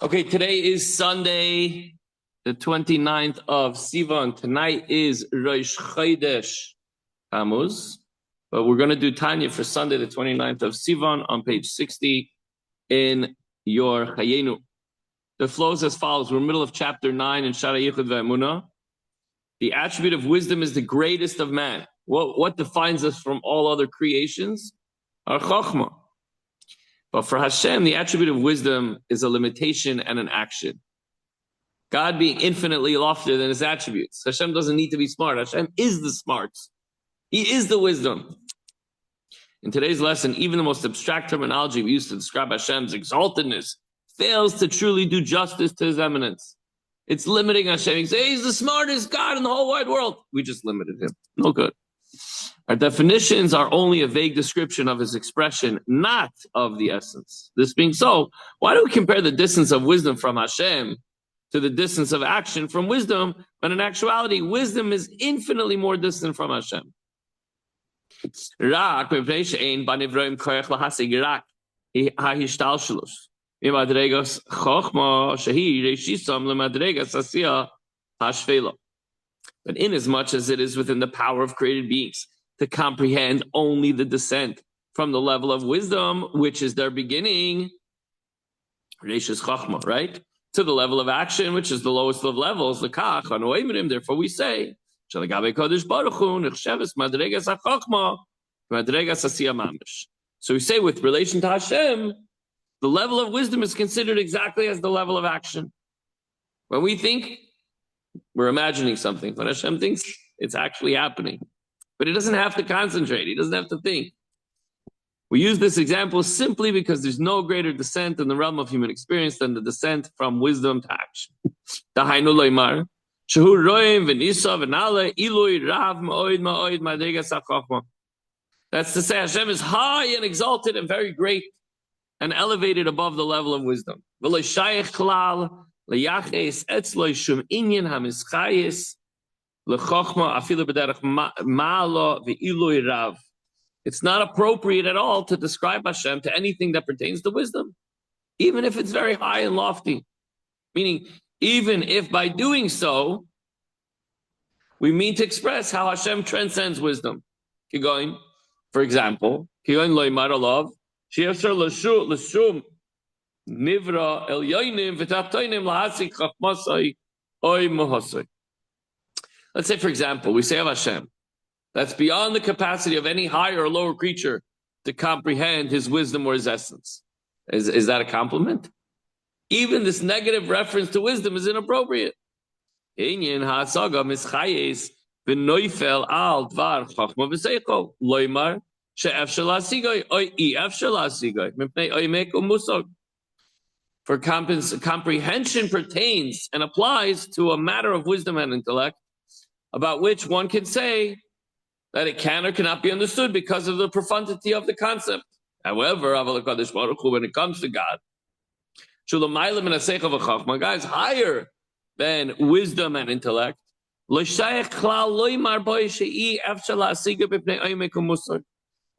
Okay, today is Sunday, the 29th of Sivan. Tonight is Rosh Chodesh Tammuz, but we're going to do Tanya for Sunday, the 29th of Sivan on page 60 in your Chayenu. The flows as follows. We're in the middle of chapter 9 in Shara Yichud Ve'emunah. The attribute of wisdom is the greatest of man. What defines us from all other creations? Our Chokhmah. But for Hashem, the attribute of wisdom is a limitation and an action. God being infinitely loftier than his attributes. Hashem doesn't need to be smart. Hashem is the smarts. He is the wisdom. In today's lesson, even the most abstract terminology we use to describe Hashem's exaltedness fails to truly do justice to his eminence. It's limiting Hashem. You say, he's the smartest God in the whole wide world. We just limited him. No good. Our definitions are only a vague description of his expression, not of the essence. This being so, why do we compare the distance of wisdom from Hashem to the distance of action from wisdom, when in actuality, wisdom is infinitely more distant from Hashem? But inasmuch as it is within the power of created beings to comprehend only the descent from the level of wisdom, which is their beginning, right? To the level of action, which is the lowest of levels, therefore we say, so we say with relation to Hashem, the level of wisdom is considered exactly as the level of action. When we think, we're imagining something. When Hashem thinks, it's actually happening. But he doesn't have to concentrate. He doesn't have to think. We use this example simply because there's no greater descent in the realm of human experience than the descent from wisdom to action. That's to say, Hashem is high and exalted and very great and elevated above the level of wisdom. It's not appropriate at all to describe Hashem to anything that pertains to wisdom, even if it's very high and lofty. Meaning, even if by doing so, we mean to express how Hashem transcends wisdom. Keep going. For example, nivra el yoinim v'tachtoinim lahasik chachmasai oy mohasai. Let's say, for example, we say of Hashem, that's beyond the capacity of any higher or lower creature to comprehend his wisdom or his essence. Is that a compliment? Even this negative reference to wisdom is inappropriate. Inyan ha'asaga mischayes v'noifel al dvar chachma v'seichol loymar she'ef shalasigay oy ef shalasigay mipnei oymek umusog. For comprehension pertains and applies to a matter of wisdom and intellect, about which one can say that it can or cannot be understood because of the profundity of the concept. However, when it comes to God, God is higher than wisdom and intellect.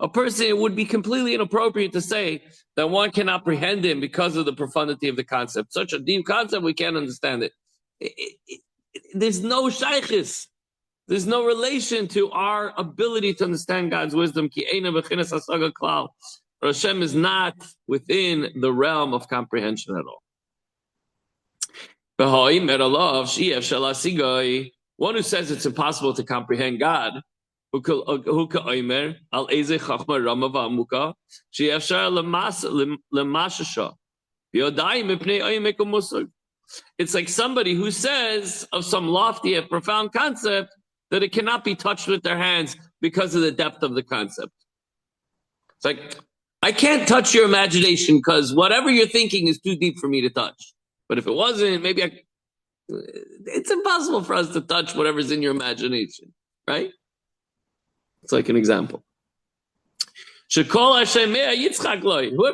A person, it would be completely inappropriate to say that one can apprehend him because of the profundity of the concept. Such a deep concept, we can't understand it. There's no shaykhis. There's no relation to our ability to understand God's wisdom. Hashem is not within the realm of comprehension at all. One who says it's impossible to comprehend God, it's like somebody who says of some lofty and profound concept that it cannot be touched with their hands because of the depth of the concept. It's like, I can't touch your imagination because whatever you're thinking is too deep for me to touch. But if it wasn't, maybe it's impossible for us to touch whatever's in your imagination, right? It's like an example. Whoever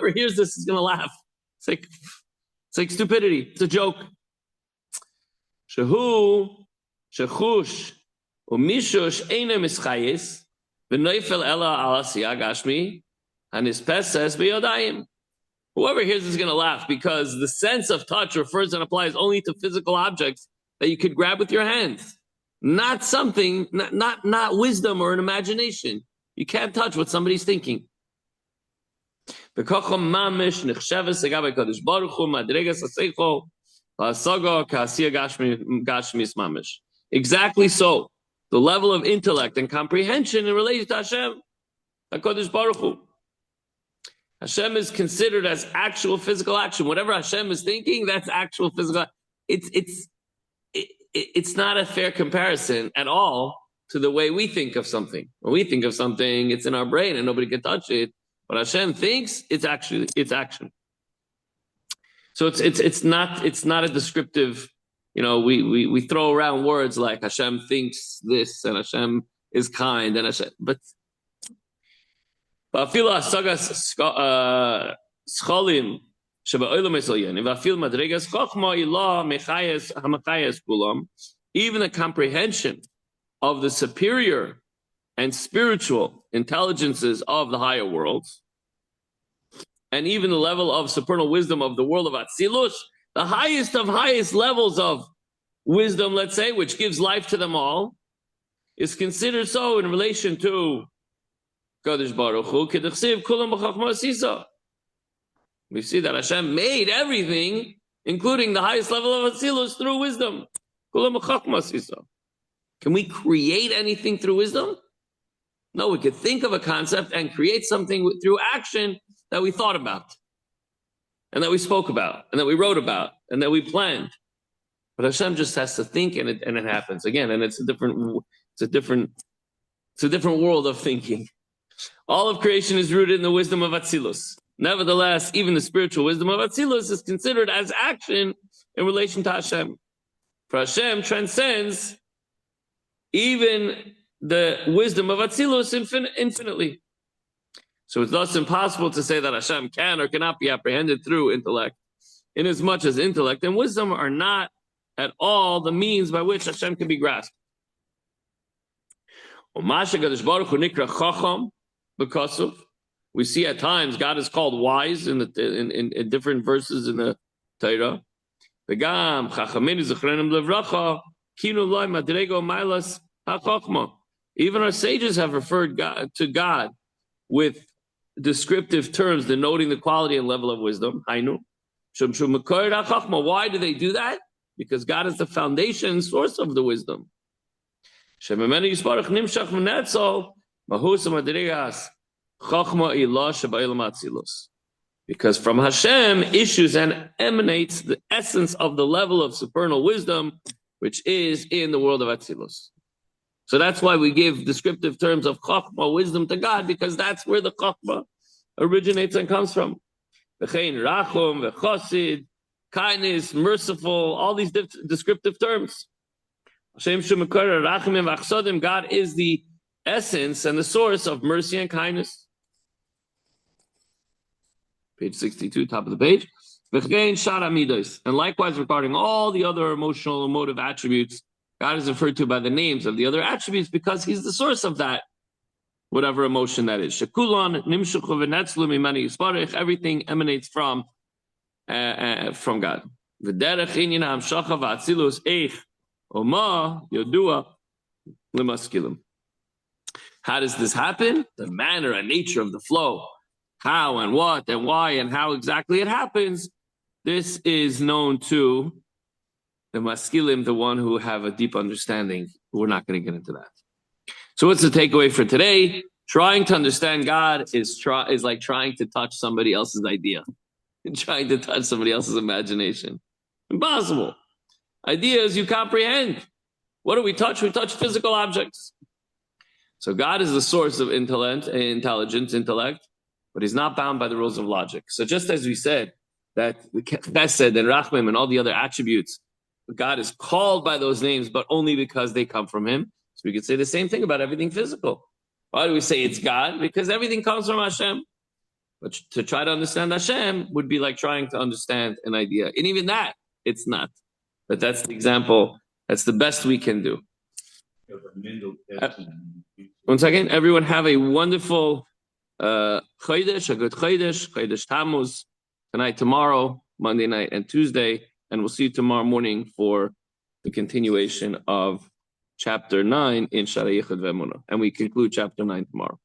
hears this is going to laugh. It's like stupidity. It's a joke. Umishush eine mischayis v'noifel ela al asiyah gashmi hanispeses b'yodayim. Whoever hears is going to laugh because the sense of touch refers and applies only to physical objects that you could grab with your hands, not something, not wisdom or an imagination. You can't touch what somebody's thinking. Exactly so. The level of intellect and comprehension in relation to Hashem, HaKadosh Baruch Hu. Hashem is considered as actual physical action. Whatever Hashem is thinking, that's actual physical. It's not a fair comparison at all to the way we think of something. When we think of something, it's in our brain and nobody can touch it. But Hashem thinks it's action. So it's not a descriptive. We throw around words like Hashem thinks this and Hashem is kind and Hashem, but scholim even the comprehension of the superior and spiritual intelligences of the higher worlds, and even the level of supernal wisdom of the world of Atzilus, the highest of highest levels of wisdom, let's say, which gives life to them all, is considered so in relation to Kadosh Baruch Hu. We see that Hashem made everything, including the highest level of Atzilus, through wisdom. Can we create anything through wisdom? No, we could think of a concept and create something through action that we thought about, and that we spoke about, and that we wrote about, and that we planned. But Hashem just has to think, and it happens again. And it's a different world of thinking. All of creation is rooted in the wisdom of Atzilus. Nevertheless, even the spiritual wisdom of Atzilus is considered as action in relation to Hashem. For Hashem transcends even the wisdom of Atzilus infinitely. So it's thus impossible to say that Hashem can or cannot be apprehended through intellect, inasmuch as intellect and wisdom are not at all the means by which Hashem can be grasped. We see at times God is called wise in different verses in the Torah. Even our sages have referred to God with descriptive terms denoting the quality and level of wisdom. Why do they do that? Because God is the foundation and source of the wisdom. Because from Hashem issues and emanates the essence of the level of supernal wisdom, which is in the world of Atzilus. So that's why we give descriptive terms of Chokhmah, wisdom, to God, because that's where the Chokhmah originates and comes from. V'chein rachum, v'chosid, kindness, merciful, all these descriptive terms. God is the essence and the source of mercy and kindness. Page 62, top of the page. And likewise regarding all the other emotional, emotive attributes, God is referred to by the names of the other attributes because he's the source of that, whatever emotion that is. Everything emanates from God. How does this happen? The manner and nature of the flow. How and what and why and how exactly it happens, this is known to the maskilim, the one who have a deep understanding. We're not going to get into that. So what's the takeaway for today? Trying to understand God is like trying to touch somebody else's idea. Trying to touch somebody else's imagination. Impossible. Ideas you comprehend. What do we touch? We touch physical objects. So God is the source of intelligence, intellect, but he's not bound by the rules of logic. So just as we said that the Chesed and Rachmim and all the other attributes, God is called by those names, but only because they come from him. So we could say the same thing about everything physical. Why do we say it's God? Because everything comes from Hashem. But to try to understand Hashem would be like trying to understand an idea. And even that, it's not. But that's the example. That's the best we can do. Once again, everyone have a wonderful Chodesh, a good Chodesh Tammuz. tonight, tomorrow, Monday night, and Tuesday. And we'll see you tomorrow morning for the continuation of chapter 9 in Shara Yichud Ve'emunah. And we conclude chapter 9 tomorrow.